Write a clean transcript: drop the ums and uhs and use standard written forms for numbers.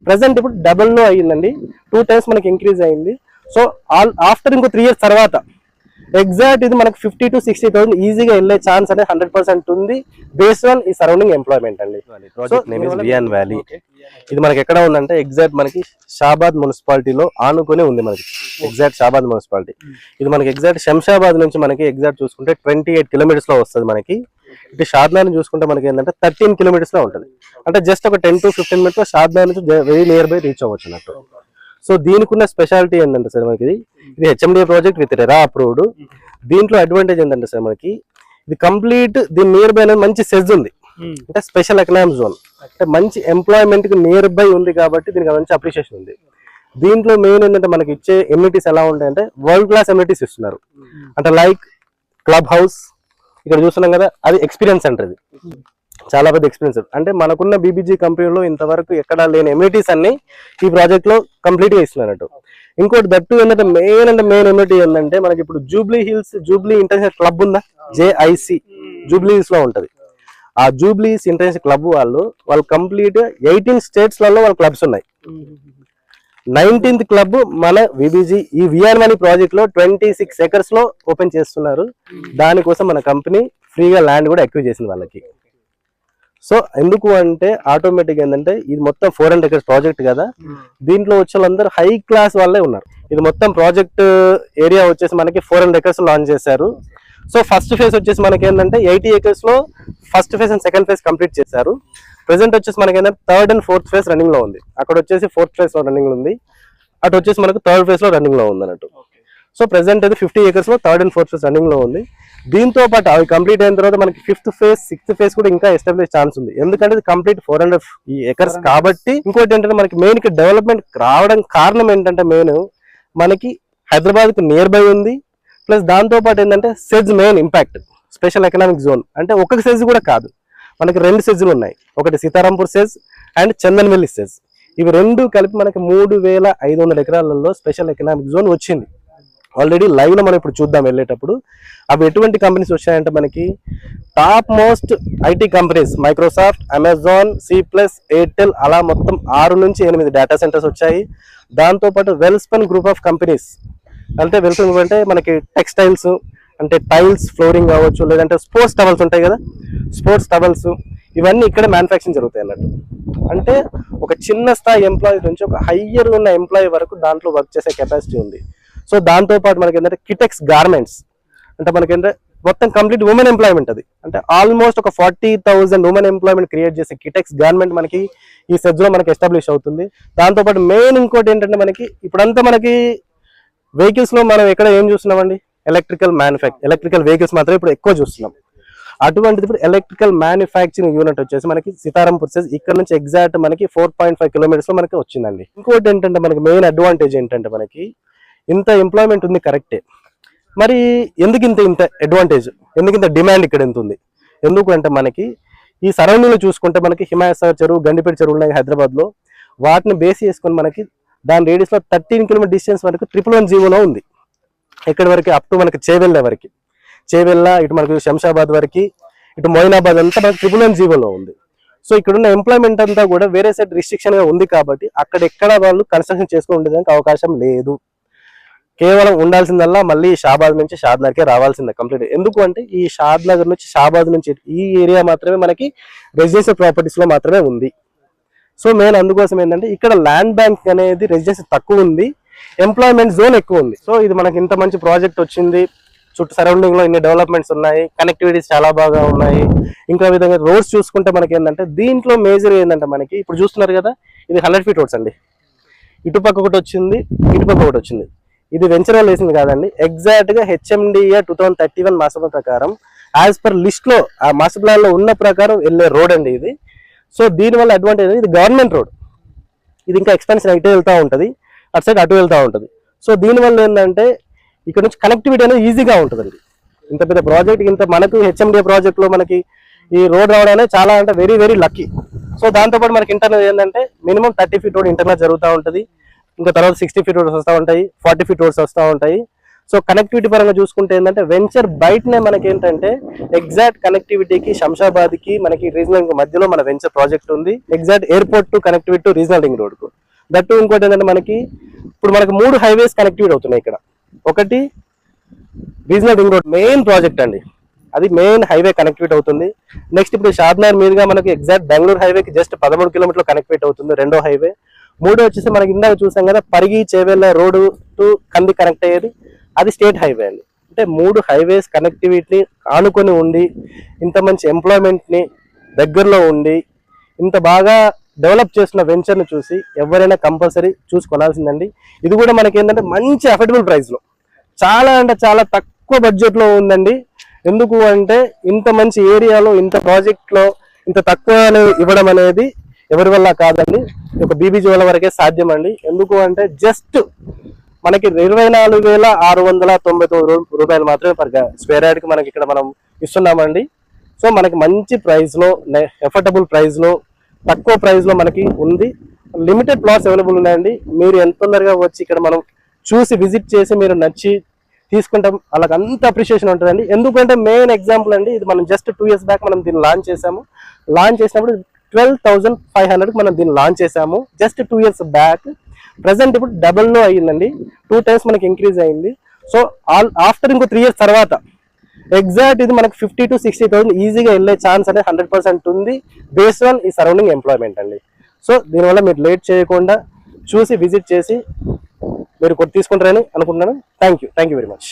Present ఇప్పుడు double లో అయ్యిందండి, 2 times మనకి ఇంక్రీజ్ అయింది. సో ఆఫ్టర్ ఇంకో 3 years తర్వాత ఎగ్జాక్ట్ ఇది మనకి 50 to 60,000 ఈజీగా వెళ్ళే ఛాన్స్ అనేది 100% ఉంది, బేస్డ్ ఆన్ ఈ సరౌండింగ్ ఎంప్లాయ్మెంట్ అండి. Project name is Wiaan valley. ఇది మనకి ఎక్కడ ఉందంటే ఎగ్జాక్ట్ మనకి షాబాద్ మున్సిపాలిటీలో ఆనుకొని ఉంది మనకి. ఎగ్జాక్ట్ షాబాద్ మున్సిపాలిటీ ఇది మనకి ఎగ్జాక్ట్ శంషాబాద్ నుంచి మనకి ఎగ్జాక్ట్ చూసుకుంటే 28 kilometers లో వస్తుంది మనకి. ఇటు షాద్నగర్ చూసుకుంటే మనకి ఏంటంటే 13 kilometers లో ఉంటుంది. అంటే జస్ట్ ఒక 10 to 15 minutes లో షాద్నగర్ నుంచి వెరీ నియర్ బై రీచ్ అవ్వచ్చు అన్నట్టు. సో దీనికి ఉన్న స్పెషాలిటీ ఏంటంటే సార్ మనకి ఇది HMDA project with RERA approved. దీంట్లో అడ్వాంటేజ్ ఏంటంటే సార్ మనకి ఇది కంప్లీట్ దీని నియర్ బై అనేది మంచి సెజ్ ఉంది, అంటే స్పెషల్ ఎకనామిక్ జోన్, అంటే మంచి ఎంప్లాయ్మెంట్ కి నియర్ బై ఉంది కాబట్టి దీనికి మంచి అప్రిషియేషన్ ఉంది. దీంట్లో మెయిన్ ఏంటంటే మనకి ఇచ్చే ఎమ్యూనిటీస్ ఎలా ఉంటాయంటే వరల్డ్ క్లాస్ ఎమ్యూనిటీస్ ఇస్తున్నారు. అంటే లైక్ క్లబ్ హౌస్ ఇక్కడ చూస్తున్నాం కదా, అది ఎక్స్పీరియన్స్ సెంటర్, ఇది చాలా పెద్ద ఎక్స్పీరియన్స్. అంటే మనకున్న బీబీజీ కంపెనీలో ఇంతవరకు ఎక్కడా లేని ఎమ్యూనిటీస్ అన్ని ఈ ప్రాజెక్ట్ లో కంప్లీట్ గా ఇస్తున్నట్టు. ఇంకోటి దట్టు ఏంటంటే మెయిన్ ఎమ్యూనిటీ ఏంటంటే మనకి ఇప్పుడు జూబ్లీ ఇంటర్నేషనల్ క్లబ్ ఉందా, JIC జూబ్లీ హిల్స్ లో ఉంటది. ఆ జూబ్లీ ఇంటర్నేషనల్ క్లబ్ వాళ్ళు కంప్లీట్ 18 states లలో వాళ్ళ క్లబ్స్ ఉన్నాయి. 19th క్లబ్ మన బీబీజీ ఈ వియాన్ వ్యాలీ ప్రాజెక్ట్ లో 26 acres లో ఓపెన్ చేస్తున్నారు. దానికోసం మన కంపెనీ ఫ్రీగా ల్యాండ్ కూడా ఎక్వైర్ చేసింది వాళ్ళకి. సో ఎందుకు అంటే ఆటోమేటిక్ ఏంటంటే ఇది మొత్తం 400 acres ప్రాజెక్ట్ కదా, దీంట్లో వచ్చే వాళ్ళందరూ హై క్లాస్ వాళ్ళే ఉన్నారు. ఇది మొత్తం ప్రాజెక్ట్ ఏరియా వచ్చేసి మనకి 400 acres లాంచ్ చేశారు. సో ఫస్ట్ ఫేజ్ వచ్చేసి మనకి ఏంటంటే 80 acres లో first phase and second phase complete చేశారు. ప్రెసెంట్ వచ్చేసి మనకి ఏంటంటే 3rd and 4th phase running లో ఉంది. అక్కడ వచ్చేసి 4th phase లో రన్నింగ్ లో ఉంది, అటు వచ్చేసి మనకు 3rd phase లో రన్నింగ్ లో ఉంది అన్నట్టు. సో ప్రెసెంట్ అయితే 50 acres లో 3rd and 4th phase running లో ఉంది. దీంతో పాటు అవి కంప్లీట్ అయిన తర్వాత మనకి 5th phase 6th phase కూడా ఇంకా ఎస్టాబ్లిష్ ఛాన్స్ ఉంది, ఎందుకంటే ఇది కంప్లీట్ 400 acres కాబట్టి. ఇంకోటి ఏంటంటే మనకి మెయిన్ కి డెవలప్మెంట్ రావడం కారణం ఏంటంటే మెయిన్ మనకి హైదరాబాద్ కు నియర్ బై ఉంది, ప్లస్ దాంతో పాటు ఏంటంటే SEZ main impact special economic zone. అంటే ఒక్కొక్క సెజ్ కూడా కాదు, మనకి 2 సెజ్లు ఉన్నాయి, ఒకటి Sitarampur SEZ and Chandanvelli SEZ. ఇవి రెండు కలిపి మనకి 3,500 ఎకరాలలో స్పెషల్ ఎకనామిక్ జోన్ వచ్చింది. ఆల్రెడీ లైవ్ లో మనం ఇప్పుడు చూద్దాం వెళ్ళేటప్పుడు. అవి ఎటువంటి కంపెనీస్ వచ్చాయంటే మనకి top most IT companies Microsoft, Amazon, C+, Airtel, అలా మొత్తం 6 నుంచి 8 డేటా సెంటర్స్ వచ్చాయి. దాంతోపాటు వెల్స్పన్ గ్రూప్ ఆఫ్ కంపెనీస్, అంటే వెల్స్పన్ అంటే మనకి టెక్స్టైల్స్ అంటే టైల్స్, ఫ్లోరింగ్ కావచ్చు, లేదంటే స్పోర్ట్స్ టవల్స్ ఉంటాయి కదా, స్పోర్ట్స్ టవల్స్, ఇవన్నీ ఇక్కడ మ్యానుఫ్యాక్చరింగ్ జరుగుతాయి అన్నట్టు. అంటే ఒక చిన్న స్థాయి ఎంప్లాయీ నుంచి ఒక హయ్యర్ ఉన్న ఎంప్లాయీ వరకు దాంట్లో వర్క్ చేసే కెపాసిటీ ఉంది. సో దాంతో పాటు మనకి ఏంటంటే కిటెక్స్ గార్మెంట్స్, అంటే మనకి ఏంటంటే మొత్తం కంప్లీట్ ఉమెన్ ఎంప్లాయ్మెంట్, అది అంటే ఆల్మోస్ట్ ఒక 40,000 ఉమెన్ ఎంప్లాయ్మెంట్ క్రియేట్ చేసే కిటెక్స్ గార్మెంట్ మనకి ఈ సెజ్ లో మనకి ఎస్టాబ్లిష్ అవుతుంది. దాంతోపాటు మెయిన్ ఇంకోటి ఏంటంటే మనకి ఇప్పుడంతా మనకి వెహికల్స్ లో మనం ఎక్కడ ఏం చూస్తున్నామండి, ఎలక్ట్రికల్ వెహికల్స్ మాత్రం ఇప్పుడు ఎక్కువ చూస్తున్నాం. అటువంటిది ఇప్పుడు ఎలక్ట్రికల్ మ్యానుఫ్యాక్చరింగ్ యూనిట్ వచ్చేసి మనకి సీతారాంపూర్ సెజ్ ఇక్కడ నుంచి ఎగ్జాక్ట్ మనకి 4.5 kilometers లో మనకి వచ్చిందండి. ఇంకోటి ఏంటంటే మనకి మెయిన్ అడ్వాంటేజ్ ఏంటంటే మనకి ఇంత ఎంప్లాయ్మెంట్ ఉంది కరెక్టే, మరి ఎందుకు ఇంత అడ్వాంటేజ్, ఎందుకు ఇంత డిమాండ్ ఇక్కడ ఎంత ఉంది? ఎందుకు అంటే మనకి ఈ సరౌండింగ్ లో చూసుకుంటే మనకి హిమాయత్ చెరువు, గండిపేట చెరువు ఉన్నాయి హైదరాబాద్ లో, వాటిని బేస్ చేసుకొని మనకి దాని రేడియస్ లో 13 kilometer డిస్టెన్స్ వరకు 111 ఉంది. ఇక్కడ వరకు అప్ టు మనకి చేవెళ్ళ వరకు, చేవెళ్ళ ఇటు మనకి శంషాబాద్ వరకు, ఇటు మొయినాబాద్ అంతా మనకి 111 ఉంది. సో ఇక్కడ ఉన్న ఎంప్లాయ్మెంట్ అంతా కూడా వేరే సైడ్ రిస్ట్రిక్షన్ గా ఉంది కాబట్టి అక్కడ ఎక్కడ వాళ్ళు కన్స్ట్రక్షన్ చేసుకుని ఉండేదానికి అవకాశం లేదు. కేవలం ఉండాల్సిందల్లా మళ్ళీ షాబాద్ నుంచి షాద్నగర్కే రావాల్సిందే కంప్లీట్. ఎందుకు అంటే ఈ షాద్నగర్ నుంచి షాబాద్ నుంచి ఈ ఏరియా మాత్రమే మనకి రెసిడెన్షియల్ ప్రాపర్టీస్ లో మాత్రమే ఉంది. సో మెయిన్ అందుకోసం ఏంటంటే ఇక్కడ ల్యాండ్ బ్యాంక్ అనేది రెసిడెన్షియల్ తక్కువ ఉంది, ఎంప్లాయ్మెంట్ జోన్ ఎక్కువ ఉంది. సో ఇది మనకి ఇంత మంచి ప్రాజెక్ట్ వచ్చింది, చుట్టూ సరౌండింగ్ లో ఇన్ని డెవలప్మెంట్స్ ఉన్నాయి, కనెక్టివిటీస్ చాలా బాగా ఉన్నాయి. ఇంకా విధంగా రోడ్స్ చూసుకుంటే మనకి ఏంటంటే దీంట్లో మేజర్ ఏంటంటే మనకి ఇప్పుడు చూస్తున్నారు కదా, ఇది 100 feet రోడ్స్ అండి. ఇటుపక్క ఒకటి వచ్చింది, ఇటుపక్క ఒకటి వచ్చింది. ఇది వెంచర్ వాళ్ళు వేసింది కాదండి, ఎగ్జాక్ట్ గా హెచ్ఎండిఏ 2031 మాస్టర్ ప్లాన్ ప్రకారం యాజ్ పర్ లిస్ట్ లో ఆ మాస్టర్ ప్లాన్ లో ఉన్న ప్రకారం వెళ్ళే రోడ్ అండి ఇది. సో దీనివల్ల అడ్వాంటేజ్ ఇది గవర్నమెంట్ రోడ్, ఇది ఇంకా ఎక్స్పెన్షన్ అయితే వెళ్తూ ఉంటుంది, అటు సైడ్ అటు వెళ్తూ ఉంటుంది. సో దీనివల్ల ఏంటంటే ఇక్కడ నుంచి కనెక్టివిటీ అనేది ఈజీగా ఉంటుందండి. ఇంత పెద్ద ప్రాజెక్ట్, ఇంత మనకు హెచ్ఎండిఏ ప్రాజెక్ట్ లో మనకి ఈ రోడ్ రావడం అనేది చాలా అంటే వెరీ వెరీ లక్కీ. సో దాంతోపాటు మనకి ఇంటర్నల్ ఏంటంటే మినిమం 30 feet రోడ్ ఇంటర్నల్ జరుగుతూ ఉంటుంది, ఇంకా తర్వాత 60 feet రోడ్స్ వస్తూ ఉంటాయి, 40 feet రోడ్స్ వస్తూ ఉంటాయి. సో కనెక్టివిటీ పరంగా చూసుకుంటే ఏంటంటే వెంచర్ బయటనే మనకి ఏంటంటే ఎగ్జాక్ట్ కనెక్టివిటీకి శంషాబాద్ కి మనకి రీజనల్ మధ్యలో మన వెంచర్ ప్రాజెక్ట్ ఉంది, exact airport to connectivity to regional ring road కు. దట్టు ఇంకోటి ఏంటంటే మనకి ఇప్పుడు మనకి 3 హైవేస్ కనెక్టివిటీ అవుతున్నాయి ఇక్కడ. ఒకటి regional ring road main project అండి, అది మెయిన్ హైవే కనెక్టివిటీ అవుతుంది. నెక్స్ట్ ఇప్పుడు షాద్నగర్ మీదుగా మనకి ఎగ్జాక్ట్ బెంగళూరు హైవేకి జస్ట్ 13 కిలోమీటర్లు కనెక్టివిటీ అవుతుంది రెండో హైవే. మూడో వచ్చేసి మనకి ఇందాక చూసాం కదా పరిగి చేవెళ్ళ రోడ్డు టు కంది కనెక్ట్ అయ్యేది, అది స్టేట్ హైవే అండి. అంటే 3 హైవేస్ కనెక్టివిటీని ఆనుకొని ఉండి ఇంత మంచి ఎంప్లాయ్మెంట్ని దగ్గరలో ఉండి ఇంత బాగా డెవలప్ చేసిన వెంచర్ని చూసి ఎవరైనా కంపల్సరీ చూసి కొనాల్సిందండి. ఇది కూడా మనకి ఏంటంటే మంచి అఫోర్డబుల్ ప్రైస్లో, చాలా అంటే చాలా తక్కువ బడ్జెట్లో ఉందండి. ఎందుకు అంటే ఇంత మంచి ఏరియాలో ఇంత ప్రాజెక్ట్లో ఇంత తక్కువ ఇవ్వడం అనేది ఎవరి వల్ల కాదండి, ఒక బీబీజీ వాళ్ళ వరకే సాధ్యం అండి. ఎందుకు అంటే జస్ట్ మనకి 24,699 రూపాయలు మాత్రమే పర్ స్క్వేర్ యార్డ్కి మనకి ఇక్కడ మనం ఇస్తున్నామండి. సో మనకి మంచి ప్రైస్లో, ఎఫోర్డబుల్ ప్రైస్లో, తక్కువ ప్రైస్లో మనకి ఉంది. లిమిటెడ్ ప్లాట్స్ అవైలబుల్ ఉన్నాయండి. మీరు ఎంత తొందరగా వచ్చి ఇక్కడ మనం చూసి విజిట్ చేసి మీరు నచ్చి తీసుకుంటాం, అలాగ అంత అప్రిషియేషన్ ఉంటుందండి. ఎందుకంటే మెయిన్ ఎగ్జాంపుల్ అండి, ఇది మనం జస్ట్ 2 years బ్యాక్ మనం దీన్ని లాంచ్ చేసాము. లాంచ్ చేసినప్పుడు 12,500కి మనం దీన్ని లాంచ్ చేసాము జస్ట్ 2 years బ్యాక్. ప్రజెంట్ ఇప్పుడు డబుల్లో అయ్యిందండి, 2 times మనకి ఇంక్రీజ్ అయింది. సో ఆఫ్టర్ ఇంకో 3 years తర్వాత ఎగ్జాక్ట్ ఇది మనకి 50,000 to 60,000 ఈజీగా వెళ్ళే ఛాన్స్ అనేది 100% ఉంది, బేస్డ్ ఆన్ ఈ సరౌండింగ్ ఎంప్లాయ్మెంట్ అండి. సో దీనివల్ల మీరు లేట్ చేయకుండా చూసి విజిట్ చేసి మీరు తీసుకుంటారని అనుకుంటున్నాను. Thank you very much.